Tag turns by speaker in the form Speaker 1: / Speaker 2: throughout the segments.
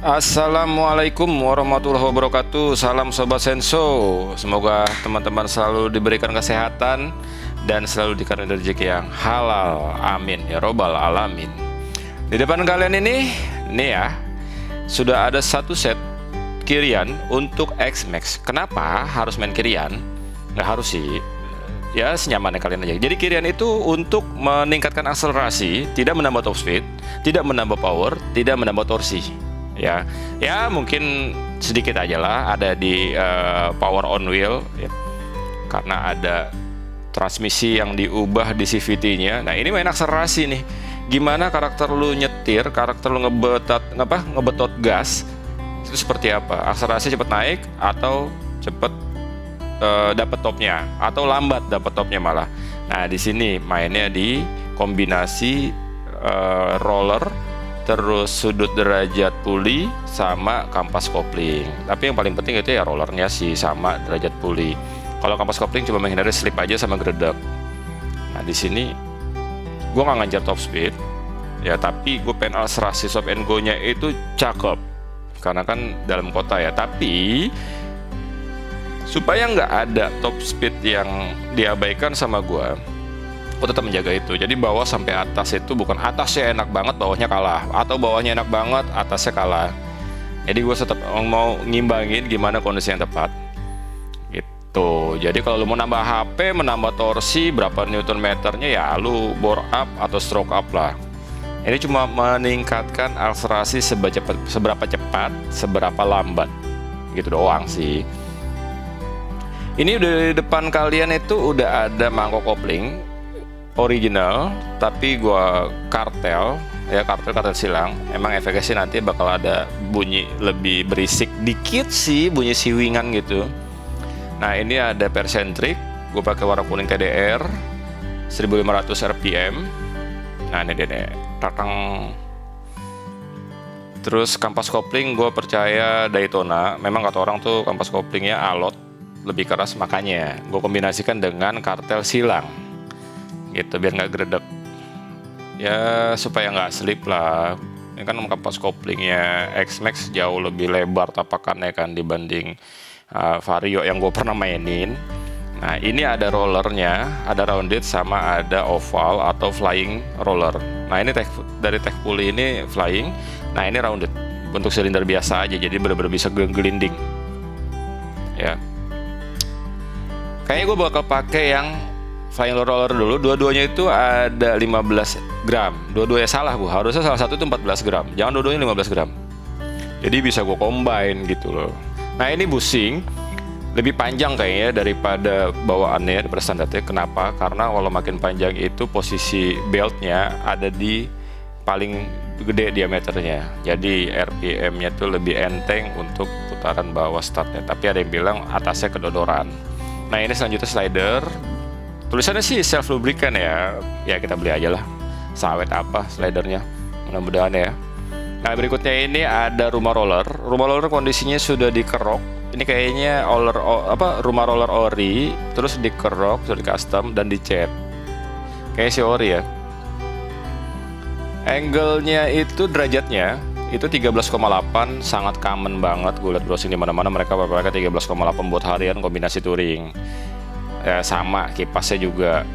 Speaker 1: Assalamualaikum warahmatullahi wabarakatuh. Salam Sobat Senso. Semoga teman-teman selalu diberikan kesehatan dan selalu dikasih rezeki yang halal. Amin ya robbal alamin. Di depan kalian ini nih ya, sudah ada satu set kirian untuk X-Max. Kenapa harus main kirian? Nggak harus sih, ya senyamannya kalian aja. Jadi kirian itu untuk meningkatkan akselerasi, tidak menambah top speed, tidak menambah power, tidak menambah torsi. Ya mungkin sedikit aja lah ada di power on wheel ya, karena ada transmisi yang diubah di CVT-nya. Nah ini main akselerasi nih, gimana karakter lu nyetir, karakter lu ngebetot gas itu seperti apa, akselerasi cepet naik atau cepet dapat topnya, atau lambat dapat topnya malah. Nah di sini mainnya di kombinasi roller, terus sudut derajat puli sama kampas kopling. Tapi yang paling penting itu ya rollernya sih sama derajat puli. Kalau kampas kopling cuma menghindari slip aja sama gredek. Nah di sini gue nggak ngejar top speed ya, tapi gue pengen akselerasi stop and go nya itu cakep karena kan dalam kota ya. Tapi supaya nggak ada top speed yang diabaikan sama gue tetap menjaga itu. Jadi bawah sampai atas itu bukan atasnya enak banget bawahnya kalah, atau bawahnya enak banget atasnya kalah. Jadi gue tetap mau ngimbangin gimana kondisi yang tepat gitu. Jadi kalau lu mau nambah HP, menambah torsi berapa newton meternya ya lu bore up atau stroke up lah. Ini cuma meningkatkan akselerasi seberapa cepat, seberapa lambat gitu doang sih. Ini udah di depan kalian itu udah ada mangkok kopling original, tapi gua kartel silang. Emang efeknya sih nanti bakal ada bunyi lebih berisik dikit sih, bunyi siwingan gitu. Nah ini ada persentrik, gue pakai warna kuning TDR 1500 rpm. Nah ini dia tatang. Terus kampas kopling gue percaya Daytona. Memang kata orang tuh kampas koplingnya alot, lebih keras, makanya gue kombinasikan dengan kartel silang gitu biar nggak gredek ya, supaya nggak slip lah. Ini kan kampas koplingnya X-Max jauh lebih lebar tapakannya kan dibanding Vario yang gue pernah mainin. Nah ini ada rollernya, ada rounded sama ada oval atau flying roller. Nah ini dari tech pulley ini flying, nah ini rounded bentuk silinder biasa aja, jadi bener-bener bisa gelinding ya. Kayaknya gue bakal pakai yang flying roller dulu. Dua-duanya itu ada 15 gram. Dua-duanya salah bu, harusnya salah satu itu 14 gram, jangan dua-duanya 15 gram. Jadi bisa gue combine gitu loh. Nah ini busing lebih panjang kayaknya daripada bawaannya, daripada standarnya. Kenapa? Karena kalau makin panjang itu posisi beltnya ada di paling gede diameternya, jadi RPM-nya tuh lebih enteng untuk putaran bawah startnya. Tapi ada yang bilang atasnya kedodoran. Nah ini selanjutnya slider, tulisannya sih self lubricant ya, ya kita beli aja lah, sawet apa slidernya, mudah-mudahan ya. Nah berikutnya ini ada rumah roller. Rumah roller kondisinya sudah dikerok. Ini kayaknya rumah roller ori, terus dikerok, sudah di custom dan dicat. Kayaknya si ori ya. Angle-nya itu derajatnya itu 13,8, sangat common banget. Gue liat browsing di mana-mana mereka pakai 13,8 buat harian kombinasi touring. Ya, sama kipasnya juga.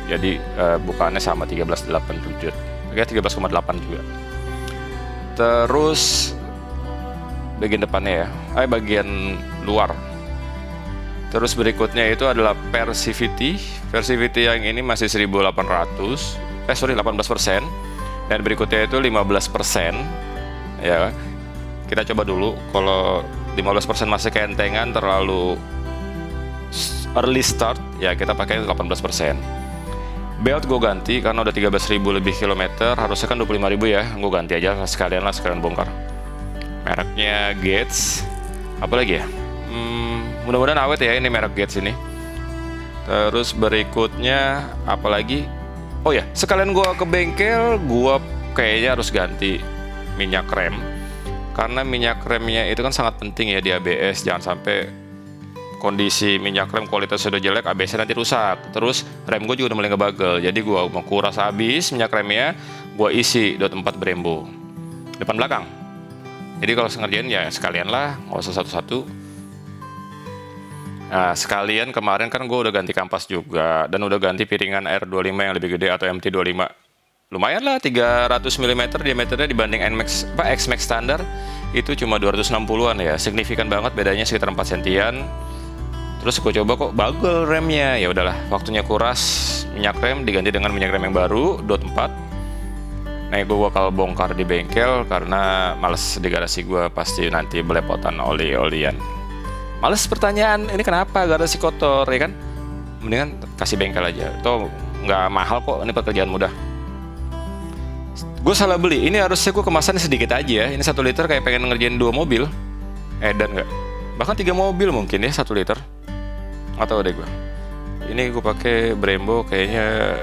Speaker 1: Jadi bukannya sama 13,87. Oke, 13,8 juga. Terus bagian depannya ya, bagian luar. Terus berikutnya itu adalah Persivity. Persivity yang ini masih 18%, dan berikutnya itu 15%. Ya, kita coba dulu. Kalau 15% masih kentengan, terlalu early start, ya kita pakai 18%. Belt gue ganti karena udah 13.000 lebih kilometer, harusnya kan 25.000 ya. Gue ganti aja sekalian bongkar. Mereknya Gates. Apa lagi ya? Mudah-mudahan awet ya ini merek Gates ini. Terus berikutnya apa lagi? Oh ya, sekalian gue ke bengkel, gue kayaknya harus ganti minyak rem. Karena minyak remnya itu kan sangat penting ya di ABS. Jangan sampai kondisi minyak rem kualitas sudah jelek, ABS nanti rusak. Terus rem gue juga udah mulai ngebagel, jadi gue mau kuras habis minyak remnya, gue isi 24 Brembo depan belakang. Jadi kalau ngerjain ya sekalian lah, nggak usah satu-satu. Nah, sekalian kemarin kan gue udah ganti kampas juga, dan udah ganti piringan R25 yang lebih gede atau MT25. Lumayan lah, 300 mm diameternya dibanding X-Max standar, itu cuma 260-an ya. Signifikan banget bedanya, sekitar 4 sentian. Terus gue coba kok bagel remnya, ya udahlah, waktunya kuras minyak rem, diganti dengan minyak rem yang baru, DOT 4. Nah, gue bakal bongkar di bengkel karena males di garasi gue pasti nanti belepotan oli-olian. Males pertanyaan, ini kenapa garasi kotor, ya kan? Mendingan kasih bengkel aja. Itu nggak mahal kok, ini pekerjaan mudah. Gue salah beli, ini harusnya gue kemasannya sedikit aja ya. Ini 1 liter kayak pengen ngerjain 2 mobil. Dan nggak. Bahkan 3 mobil mungkin ya 1 liter. Atau deh gue. Ini gue pakai Brembo, kayaknya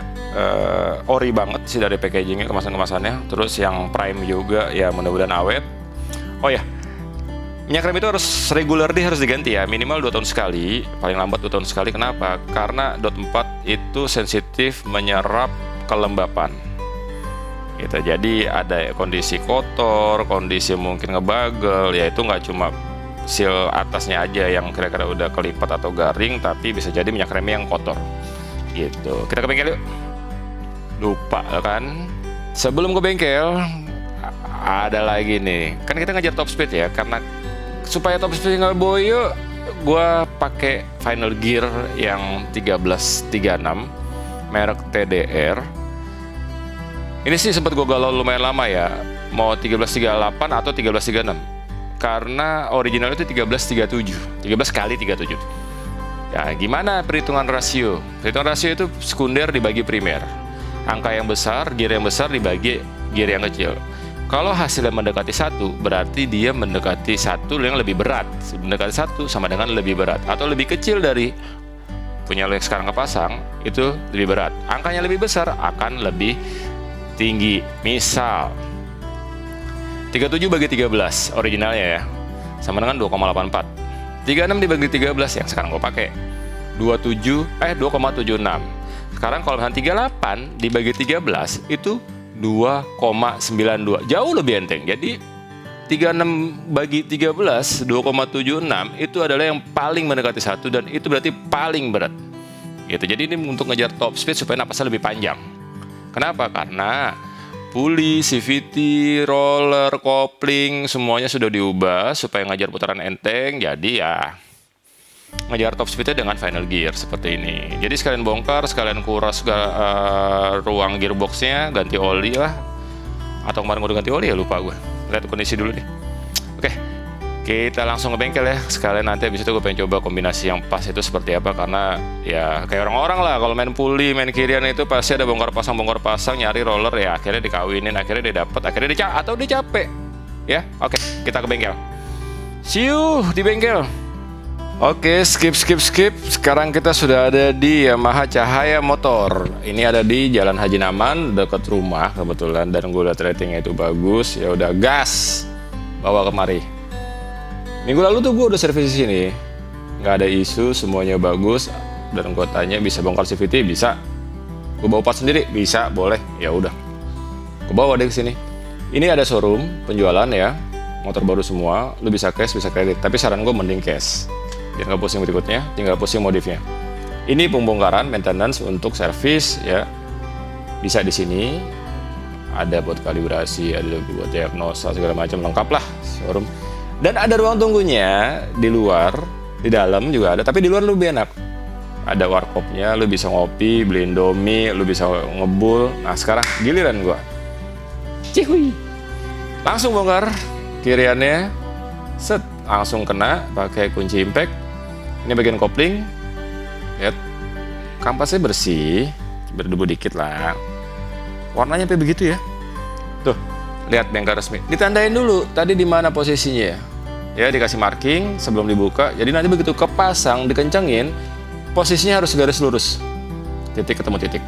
Speaker 1: ori banget sih dari packagingnya, kemasannya. Terus yang prime juga, ya mudah-mudahan awet. Oh ya, minyak rem itu harus regular, harus diganti ya, minimal 2 tahun sekali, paling lambat 2 tahun sekali. Kenapa? Karena DOT 4 itu sensitif menyerap kelembapan gitu. Jadi ada kondisi kotor, kondisi mungkin ngebagel, ya itu nggak cuma seal atasnya aja yang kira-kira udah kelipat atau garing, tapi bisa jadi minyak remnya yang kotor gitu. Kita ke bengkel yuk. Lupa kan, sebelum ke bengkel ada lagi nih, kan kita ngejar top speed ya, karena supaya top speed nggak boyo, gue pakai final gear yang 1336 merek TDR. Ini sih sempat gue galau lumayan lama ya, mau 1338 atau 1336, karena original itu 1337, 13 kali 37. Ya gimana perhitungan rasio? Perhitungan rasio itu sekunder dibagi primer, angka yang besar, gear yang besar dibagi gear yang kecil. Kalau hasilnya mendekati 1, berarti dia mendekati 1 yang lebih berat. Mendekati 1 sama dengan lebih berat. Atau lebih kecil dari punya lo yang sekarang kepasang, itu lebih berat. Angkanya lebih besar akan lebih tinggi. Misal 37 bagi 13 originalnya ya, sama dengan 2,84. 36 dibagi 13 yang sekarang gue pakai 2,76. Sekarang kalau misalnya 38 dibagi 13 itu 2,92, jauh lebih enteng. Jadi 36 bagi 13 2,76 itu adalah yang paling mendekati 1, dan itu berarti paling berat gitu. Jadi ini untuk ngejar top speed supaya napasnya lebih panjang. Kenapa? Karena puli, CVT, roller, kopling semuanya sudah diubah supaya ngejar putaran enteng. Jadi ya ngejar top speednya dengan final gear seperti ini. Jadi sekalian bongkar, sekalian kuras ruang gearboxnya, ganti oli lah. Atau kemarin udah ganti oli ya, lupa gue. Lihat kondisi dulu deh. Oke, kita langsung ke bengkel ya. Sekalian nanti habis itu gue pengen coba kombinasi yang pas itu seperti apa. Karena ya kayak orang-orang lah, kalau main puli, main kirian itu pasti ada bongkar pasang, nyari roller ya. Akhirnya dikawinin, akhirnya dia dapet, akhirnya dia atau dia capek. Ya, oke, kita ke bengkel. See you di bengkel. Oke, skip. Sekarang kita sudah ada di Yamaha Cahaya Motor. Ini ada di Jalan Haji Naman, dekat rumah kebetulan, dan gue lihat ratingnya itu bagus. Ya udah gas, bawa kemari. Minggu lalu tuh gue udah servis di sini, nggak ada isu, semuanya bagus. Dan gue tanya bisa bongkar CVT, bisa. Gue bawa part sendiri, bisa, boleh. Ya udah, gue bawa deh ke sini. Ini ada showroom penjualan ya, motor baru semua. Lu bisa cash, bisa kredit. Tapi saran gue mending cash. Biar nggak pusing berikutnya, tinggal pusing modifnya. Ini pembongkaran, maintenance untuk servis ya. Bisa di sini. Ada buat kalibrasi, ada buat diagnosa segala macam, lengkap lah showroom. Dan ada ruang tunggunya di luar, di dalam juga ada. Tapi di luar lebih enak. Ada warkopnya, lu bisa ngopi, beli Indomie, lu bisa ngebul. Nah sekarang giliran gua. Cihui. Langsung bongkar kiriannya, set, langsung kena pakai kunci impact. Ini bagian kopling, lihat kampasnya bersih, berdebu dikit lah. Warnanya sampai begitu ya. Tuh, lihat bengkel resmi. Ditandain dulu tadi di mana posisinya. Ya, dikasih marking sebelum dibuka. Jadi nanti begitu kepasang, dikencengin, posisinya harus garis lurus. Titik ketemu titik.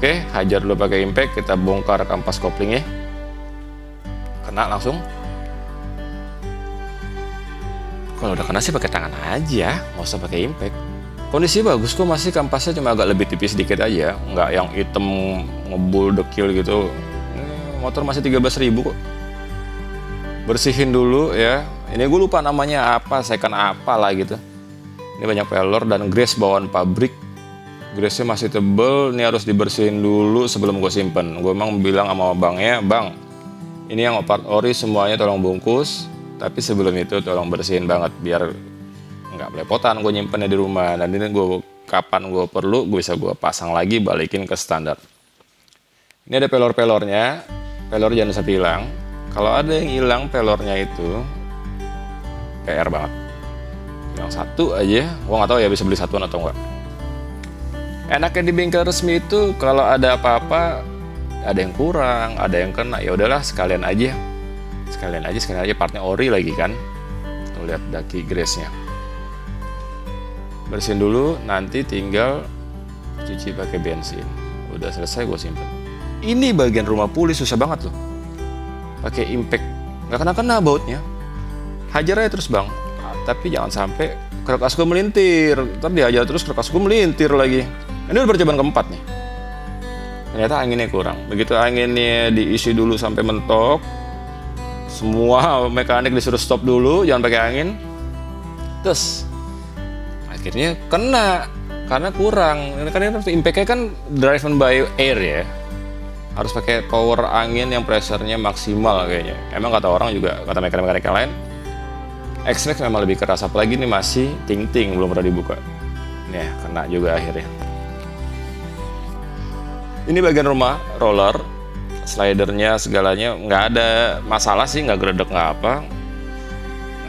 Speaker 1: Oke, hajar dulu pakai impact, kita bongkar kampas koplingnya. Kena langsung. Kalau udah kena sih pakai tangan aja, nggak usah pakai impact. Kondisi bagus kok, masih kampasnya cuma agak lebih tipis sedikit aja, nggak yang hitam ngebul dekil gitu. Motor masih 13.000 kok. Bersihin dulu ya. Ini gue lupa namanya apa, second apa lah gitu. Ini banyak pelor dan grease bawaan pabrik. Grease-nya masih tebel, ini harus dibersihin dulu sebelum gue simpen. Gue emang bilang sama abangnya, bang, ini yang part ori semuanya tolong bungkus. Tapi sebelum itu tolong bersihin banget biar nggak belepotan gue nyimpennya di rumah. Dan ini kapan gue perlu, gue bisa gue pasang lagi, balikin ke standar. Ini ada pelor-pelornya, pelor jangan sampai hilang. Kalau ada yang hilang pelornya itu PR banget. Yang satu aja, gua nggak tahu ya bisa beli satuan atau enggak. Enaknya di bengkel resmi itu kalau ada apa-apa, ada yang kurang, ada yang kena, ya udahlah sekalian aja partnya ori lagi kan. Tuh lihat daki grease-nya. Bersihin dulu, nanti tinggal cuci pakai bensin. Udah selesai gue simpen. Ini bagian rumah puli susah banget loh. Pakai impact, nggak kena bautnya, hajar aja terus bang. Tapi jangan sampai kerkas gue melintir, ntar dihajar terus kerkas gue melintir lagi. Ini udah percobaan keempat nih, ternyata anginnya kurang. Begitu anginnya diisi dulu sampai mentok, semua mekanik disuruh stop dulu, jangan pakai angin. Terus akhirnya kena karena kurang. Karena impact-nya kan driven by air ya. Harus pakai power angin yang pressure-nya maksimal kayaknya. Emang kata orang juga, kata mekanik-mekanik yang lain, X-Max memang lebih keras, apalagi ini masih ting-ting, belum pernah dibuka. Nih, kena juga akhirnya. Ini bagian rumah, roller, slidernya, segalanya, nggak ada masalah sih, nggak geredek, nggak apa.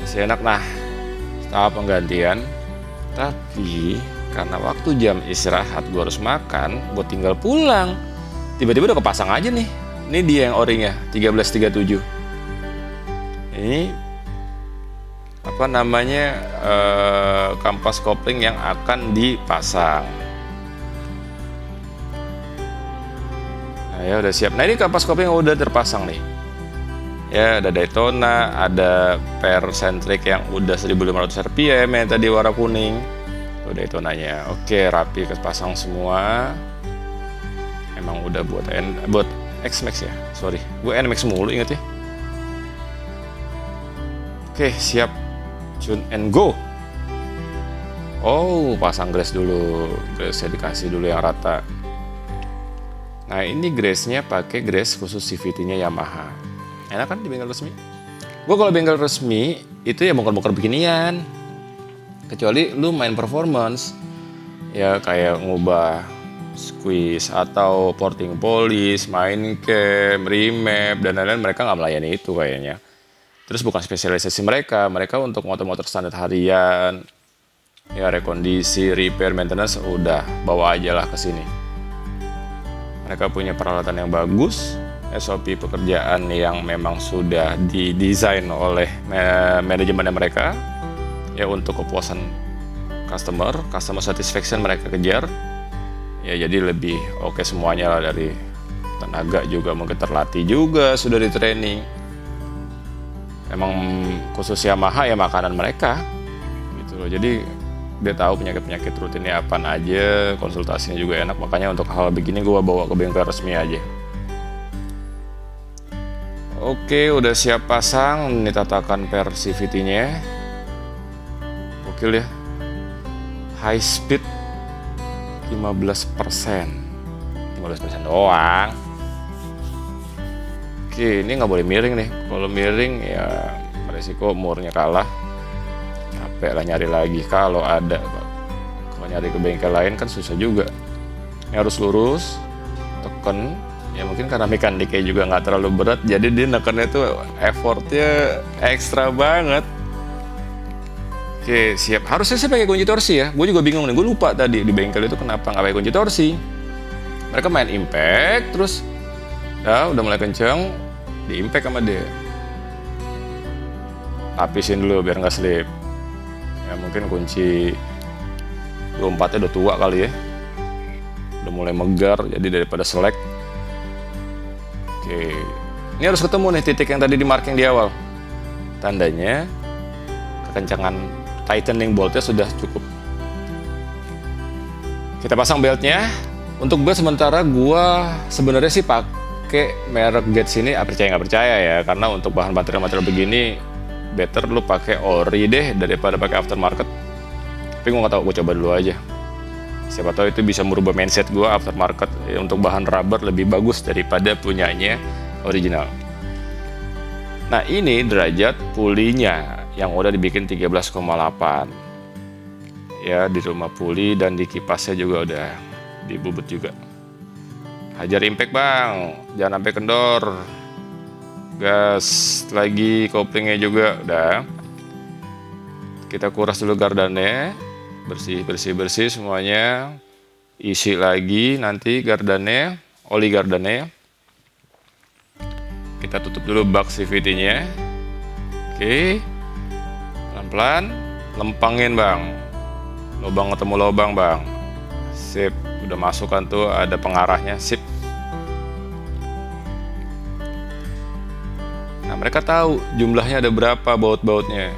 Speaker 1: Masih enak. Nah, tahap penggantian. Tapi, karena waktu jam istirahat, gue harus makan, gue tinggal pulang. Tiba-tiba udah kepasang aja nih. Ini dia yang orinya 1337. Ini apa namanya, kampas kopling yang akan dipasang. Nah ya udah siap. Nah ini kampas kopling yang udah terpasang nih. Ya ada Daytona, ada per centric yang udah 1500 rpm yang tadi warna kuning. Tuh Daytonanya. Oke, rapi kepasang semua. Emang udah buat X-Max ya, sorry, gue NMAX mulu inget ya. Oke, siap, tune and go. Oh, pasang grease dulu, grease-nya dikasih dulu yang rata. Nah ini grease-nya pakai grease khusus CVT-nya Yamaha. Enak kan di bengkel resmi? Gue kalau bengkel resmi itu ya bongkar-bongkar beginian. Kecuali lu main performance, ya kayak ngubah squeeze atau porting polish, main cam, remap dan lain-lain, mereka nggak melayani itu kayaknya. Terus bukan spesialisasi mereka untuk motor-motor standar harian, ya rekondisi, repair, maintenance, udah bawa aja lah ke sini. Mereka punya peralatan yang bagus, SOP pekerjaan yang memang sudah didesain oleh manajemennya mereka, ya untuk kepuasan customer satisfaction mereka kejar. Ya jadi lebih oke semuanya lah, dari tenaga juga mungkin terlatih juga, sudah di training. Emang khusus Yamaha ya makanan mereka gitu loh. Jadi dia tahu penyakit-penyakit rutinnya apa aja, konsultasinya juga enak. Makanya untuk hal begini gue bawa ke bengkel resmi aja. Oke, udah siap pasang. Ini tatakan per CVT-nya. Gokil ya. High speed 15% doang. Oke, ini nggak boleh miring nih. Kalau miring ya resiko murnya kalah. Capek lah nyari lagi kalau ada. Kalau nyari ke bengkel lain kan susah juga. Ini harus lurus, tekan. Ya mungkin karena mekaniknya juga nggak terlalu berat, jadi dia nekennya tuh effortnya ekstra banget. Oke, siap. Harusnya sih pakai kunci torsi ya. Gue juga bingung nih. Gue lupa tadi di bengkel itu kenapa nggak pakai kunci torsi. Mereka main impact, terus ya udah mulai kenceng, di impact sama dia. Lapisin dulu biar nggak slip. Ya mungkin kunci 24-nya udah tua kali ya. Udah mulai megar, jadi daripada selek. Oke, ini harus ketemu nih titik yang tadi di marking di awal. Tandanya kekencangan tightening boltnya sudah cukup. Kita pasang beltnya. Untuk belt sementara gua sebenarnya sih pakai pakai merek Gates ini, percaya nggak percaya ya, karena untuk bahan material begini better lu pakai ori deh daripada pakai aftermarket. Tapi gue nggak tahu, gue coba dulu aja. Siapa tahu itu bisa merubah mindset gue, aftermarket untuk bahan rubber lebih bagus daripada punyanya original. Nah ini derajat pulinya yang udah dibikin 13,8 ya, di rumah puli, dan di kipasnya juga udah dibubut juga. Hajar impact bang, jangan sampai kendor. Gas lagi, koplingnya juga udah. Kita kuras dulu gardannya, bersih semuanya. Isi lagi nanti gardannya, oli gardannya. Kita tutup dulu bak CVT-nya. Oke, pelan-pelan lempangin bang, lubang ketemu lubang bang. Sip, udah masukkan tuh, ada pengarahnya. Sip. Nah mereka tahu jumlahnya ada berapa baut-bautnya.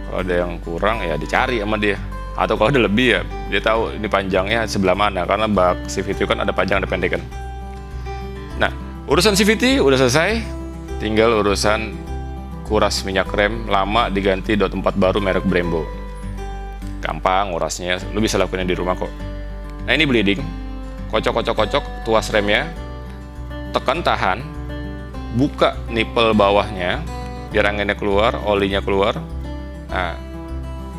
Speaker 1: Kalau ada yang kurang ya dicari sama dia, atau kalau ada lebih ya dia tahu ini panjangnya sebelah mana, karena bak CVT kan ada panjang ada pendek kan. Nah urusan CVT udah selesai, tinggal urusan kuras minyak rem lama diganti .4 baru merek Brembo. Gampang ngurasnya, lu bisa lakukan di rumah kok. Nah ini bleeding, kocok tuas remnya, tekan tahan, buka nipel bawahnya biar anginnya keluar, olinya keluar. Nah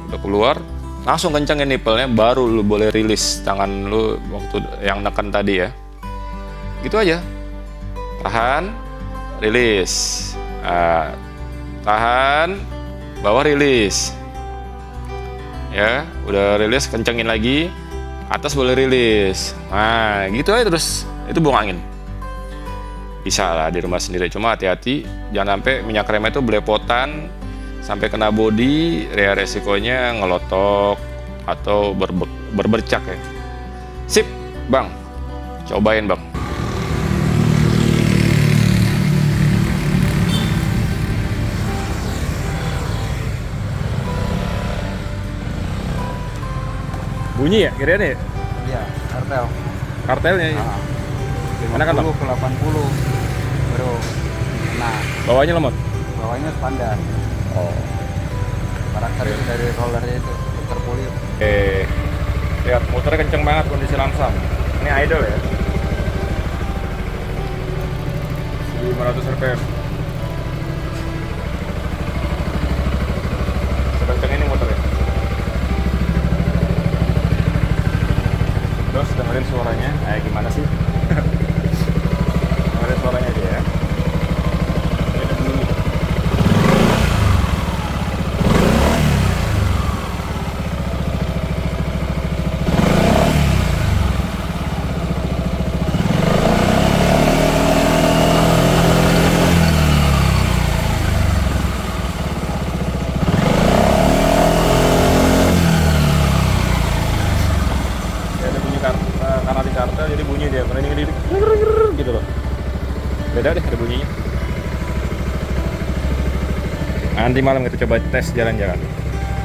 Speaker 1: udah keluar, langsung kencangin nipelnya, baru lu boleh rilis tangan lu waktu yang neken tadi ya. Gitu aja, tahan, rilis, tahan, bawah rilis. Ya, udah rilis, kencengin lagi, atas boleh rilis. Nah, gitu aja terus. Itu buang angin. Bisa lah di rumah sendiri, cuma hati-hati jangan sampai minyak rem itu belepotan sampai kena bodi, resikonya ngelotok atau berbercak ya. Sip, Bang. Cobain, Bang. Bunyi ya kira-kira ya?
Speaker 2: Iya, kartel.
Speaker 1: Kartelnya ya?
Speaker 2: 50
Speaker 1: Mana kan, Bang?
Speaker 2: ke 80 baru. Nah,
Speaker 1: Bawahnya lemot?
Speaker 2: bawahnya standar.
Speaker 1: Oh.
Speaker 2: Karakter dari rollernya itu terpuli.
Speaker 1: Lihat motornya kenceng banget, kondisi lamsam. Ini idle ya? 1500 rpm. Sekenceng ini motornya. Terus dengerin suaranya, gimana sih? Dengerin suaranya aja ya. Ini bunyi. Karena di kartel jadi bunyi dia, karena ini gitu loh. Beda deh ada bunyinya. Nanti malam kita coba tes jalan-jalan.